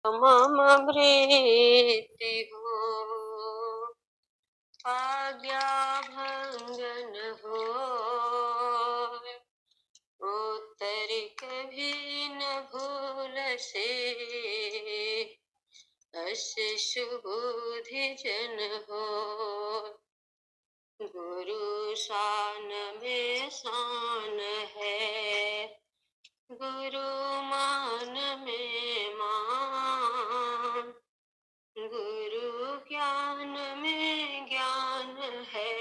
मम मृत्यु आज्ञा भंगन हो, उत्तर कभी न भूल से, अस सुबुधि जन हो। गुरु शान में शान है, गुरु मान में मान, गुरु ज्ञान में ज्ञान है,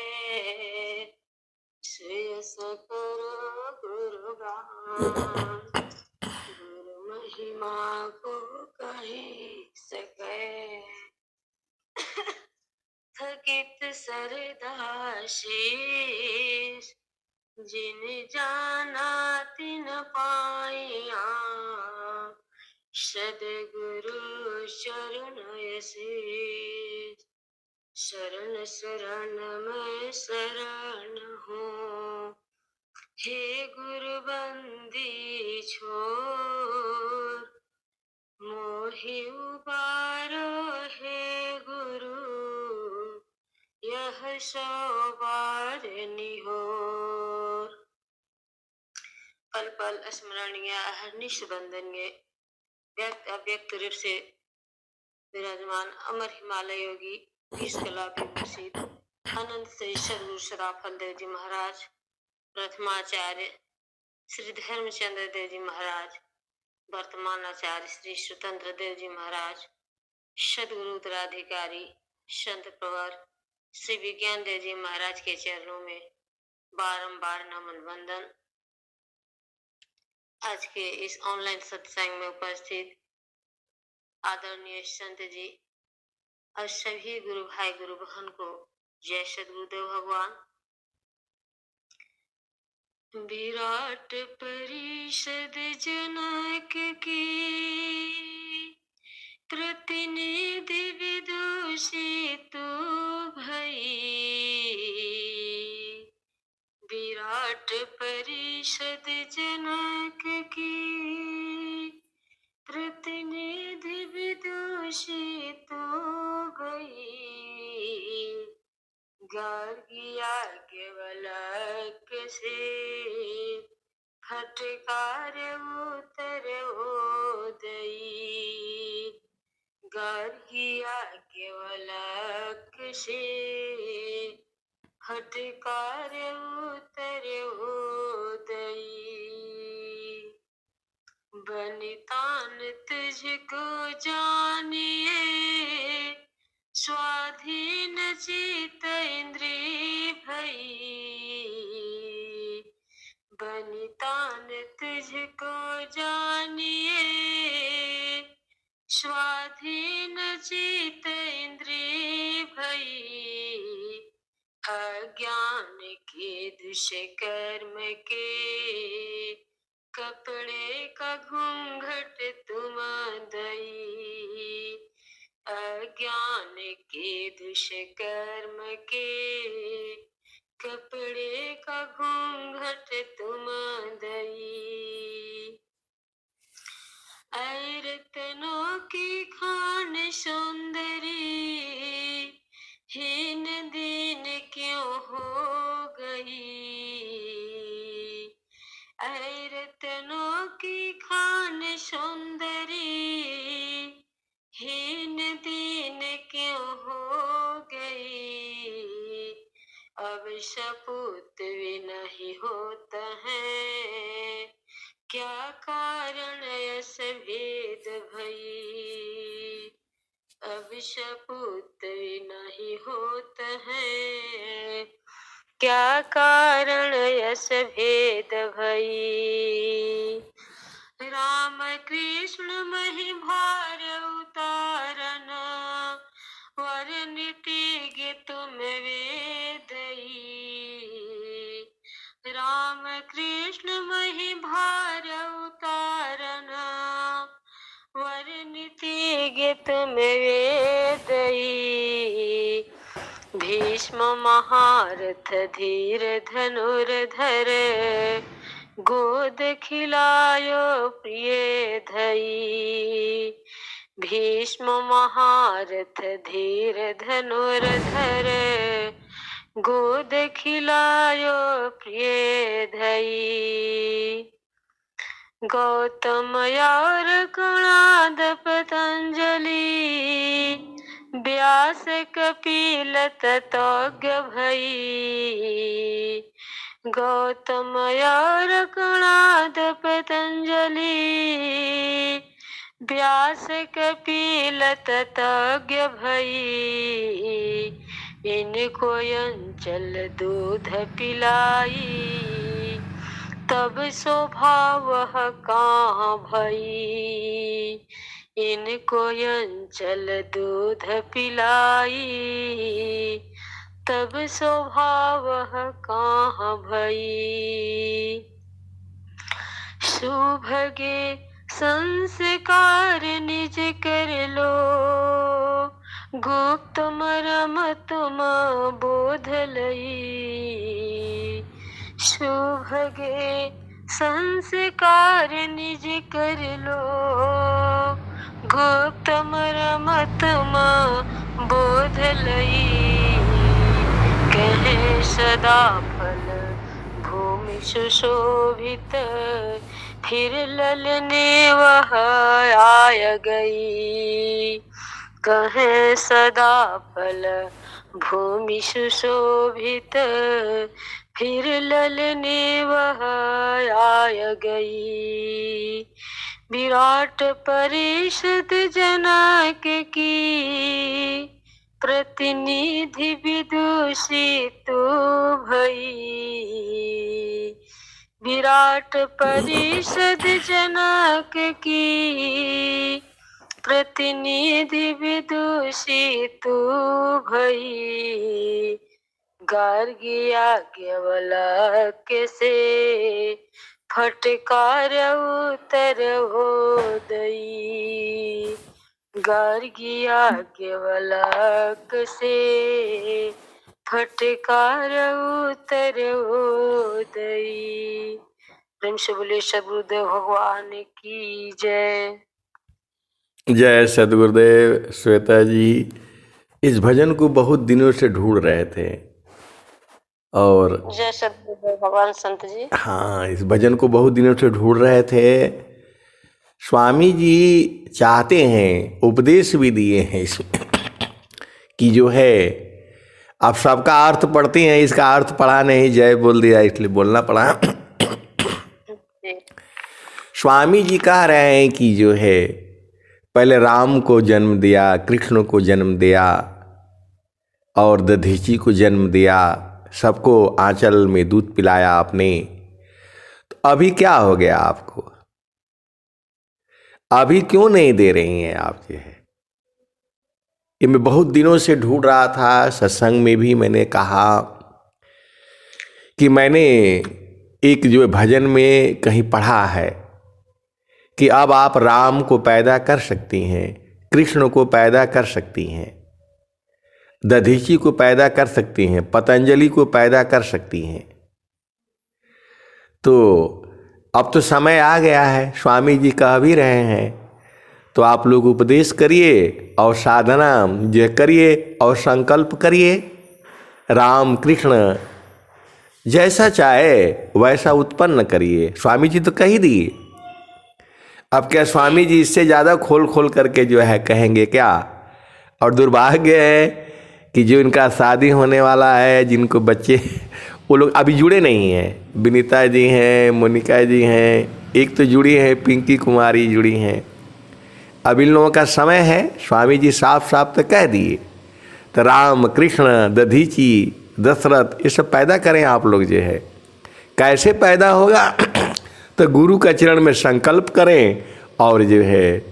श्रेयस करो गुरुगान। गुरु महिमा को कही सके, थकित सरदा शीस, जिन जाना तिन पाया, सद्गुरु चरण शीस। शरण शरण मैं शरण हूँ, हे गुरु बंदी छोर, मोहि उबारो हे गुरु, यह सो बार निहोर। पल पल स्मरणीय अहर्निश वंदनीय व्यक्त अव्यक्त रूप से विराजमान अमर हिमालय योगी ईश कला के प्रसिद्ध अनंत श्री सद्गुरु सदाफल देव जी महाराज, प्रथमाचार्य श्री धर्मचंद्र देव जी महाराज, वर्तमान आचार्य श्री स्वतंत्र देव जी महाराज, सद्गुरु उत्तराधिकारी संत प्रवर श्री विज्ञान देव जी महाराज के चरणों में बारंबार नमन वंदन। आज के इस ऑनलाइन सत्संग में उपस्थित आदरणीय संत जी और सभी गुरु भाई गुरु बहन को जय सद्गुरुदेव भगवान। विराट परिषद जनक की, प्रतिनिधि विदुषित भई, विराट परिषद जनक की, प्रतिनिधि विदुषित भई, गार्गिया केवलक से, फटकार उत्तर ओदई, गार्गिया केवलक से, फटकार उत्तर ओदई, बनितान तुझको जानिए, स्वाधीन चित इंद्रिय भई, बनितान तुझको जानिए, स्वाधीन चित इंद्रिय भई, अज्ञान के दुष्कर्म के, कपड़े का घूंघट तुम दई, अज्ञान के दुष्कर्म के, कपड़े का घूंघट तुम दई, ऐ रत्नों की खान सुंदरी, हीन दीन क्यों हो गई, ऐ रत्नों की खान सुंदरी, हीन दीन क्यों हो गई, अब सपूत भी नहीं होता है, क्या कारण यस भेद भई, अब सपूत भी नहीं होता है, क्या कारण यस भेद भई, राम कृष्ण महि भार उतारना, वर्णिति गे तुम वेदई, राम कृष्ण महि भार उतारना, वर्णिति गे तुम वेदई, भीष्म महारथ धीर धनुर्धर, गोद खिलायो प्रिय धई, भीष्म महारथ धीर धनुर्धर, गोद खिलायो प्रिय धई। गौतम और कणाद पतंजलि, व्यास कपिल ततोज्ञ भई। गौतम और कणाद पतंजलि, व्यास कपिल ततोज्ञ भई। इनको अंचल दूध पिलाई, तब स्वभाव कहाँ भई। इनको अंचल दूध पिलाई, तब स्वभाव कहाँ भई। सुभगे संस्कार निज कर लो, गुप्त मरम तुम बोध लई। सुभगे संस्कार निज कर लो, गुप्त मरम तुम बोध लई। कहे सदा फल भूमि सुशोभित, फिर ललने वह आय गई। कहे सदा फल भूमि सुशोभित, फिर ललने वह आय गई। विराट परिषद जनक की, प्रतिनिधि विदूषित भई। विराट परिषद जनक की, प्रतिनिधि विदूषित भई। गार्गिया केवलक से, फटकार उत्तर हो दई। गार्गिया केवलक से, फटकार उत्तर हो दई। प्रेम से बोले सद्गुरुदेव भगवान की जय। जय सद्गुरुदेव। श्वेता जी इस भजन को बहुत दिनों से ढूंढ रहे थे और जय सद्गुरुदेव भगवान संत जी। हाँ, इस भजन को बहुत दिनों से ढूंढ रहे थे। स्वामी जी चाहते हैं, उपदेश भी दिए हैं इसमें कि जो है आप सबका अर्थ पढ़ते हैं, इसका अर्थ पढ़ा नहीं, जय बोल दिया इसलिए बोलना पड़ा। स्वामी जी कह रहे हैं कि जो है पहले राम को जन्म दिया, कृष्ण को जन्म दिया और दधीची को जन्म दिया, सबको आंचल में दूध पिलाया आपने। तो अभी क्या हो गया आपको? अभी क्यों नहीं दे रही हैं आप? जो है ये मैं बहुत दिनों से ढूंढ रहा था। सत्संग में भी मैंने कहा कि मैंने एक जो भजन में कहीं पढ़ा है कि अब आप राम को पैदा कर सकती हैं, कृष्ण को पैदा कर सकती हैं, दधीची को पैदा कर सकती हैं, पतंजलि को पैदा कर सकती हैं। तो अब तो समय आ गया है, स्वामी जी कह भी रहे हैं, तो आप लोग उपदेश करिए और साधना जो करिए और संकल्प करिए। राम कृष्ण जैसा चाहे वैसा उत्पन्न करिए। स्वामी जी तो कह ही दिए। अब क्या स्वामी जी इससे ज़्यादा खोल खोल करके जो है कहेंगे क्या? और दुर्भाग्य है कि जो इनका शादी होने वाला है, जिनको बच्चे, वो लोग अभी जुड़े नहीं हैं। विनीता जी हैं, मोनिका जी हैं, एक तो जुड़ी है, पिंकी कुमारी जुड़ी हैं। अब इन लोगों का समय है। स्वामी जी साफ साफ तो कह दिए। तो राम कृष्ण दधीची दशरथ ये सब पैदा करें आप लोग। जो है कैसे पैदा होगा? तो गुरु का चरण में संकल्प करें और जो है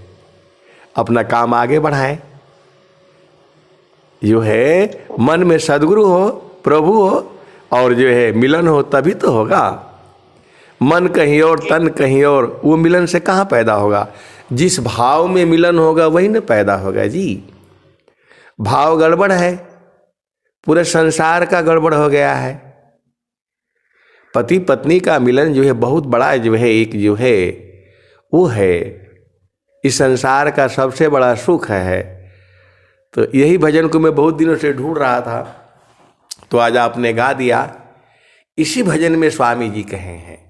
अपना काम आगे बढ़ाएं। जो है मन में सद्गुरु हो, प्रभु हो और जो है मिलन हो, तभी तो होगा। मन कहीं और तन कहीं और, वो मिलन से कहाँ पैदा होगा? जिस भाव में मिलन होगा वही न पैदा होगा जी। भाव गड़बड़ है, पूरे संसार का गड़बड़ हो गया है। पति पत्नी का मिलन जो है बहुत बड़ा जो है एक जो है वो है इस संसार का सबसे बड़ा सुख है। तो यही भजन को मैं बहुत दिनों से ढूंढ रहा था, तो आज आपने गा दिया। इसी भजन में स्वामी जी कहे हैं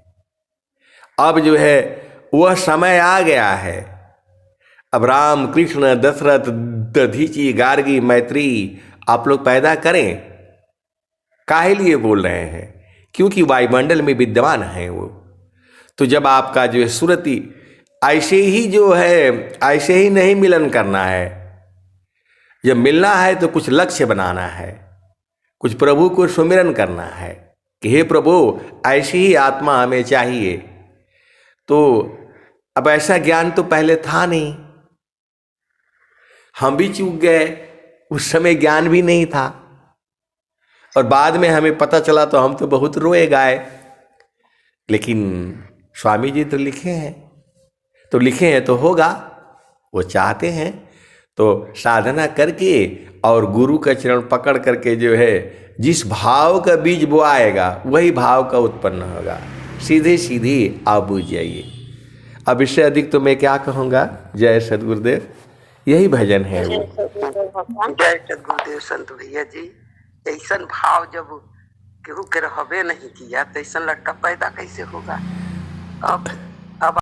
अब जो है वह समय आ गया है। अब राम कृष्ण दशरथ दधीची गार्गी मैत्री आप लोग पैदा करें। काहे लिए बोल रहे हैं? क्योंकि वायुमंडल में विद्यमान है वो। तो जब आपका जो है सुरति ऐसे ही जो है ऐसे ही नहीं मिलन करना है। जब मिलना है तो कुछ लक्ष्य बनाना है, कुछ प्रभु को सुमिरन करना है कि हे प्रभु ऐसी ही आत्मा हमें चाहिए। तो अब ऐसा ज्ञान तो पहले था नहीं, हम भी चूक गए। उस समय ज्ञान भी नहीं था और बाद में हमें पता चला तो हम तो बहुत रोए गाए। लेकिन स्वामी जी तो लिखे हैं, तो लिखे हैं तो होगा। वो चाहते हैं तो साधना करके और गुरु का चरण पकड़ करके जो है जिस भाव का बीज बोआएगा वही भाव का उत्पन्न होगा। सीधे सीधे आप बुझ जाइए। अब इससे अधिक तो मैं क्या कहूँगा। जय सद्गुरुदेव। यही भजन है वो। जय सद्गुरुदेव संत भैया जी। ऐसा भाव जब केहू के रहबे नहीं किया तो ऐसा लड़का पैदा कैसे होगा। अब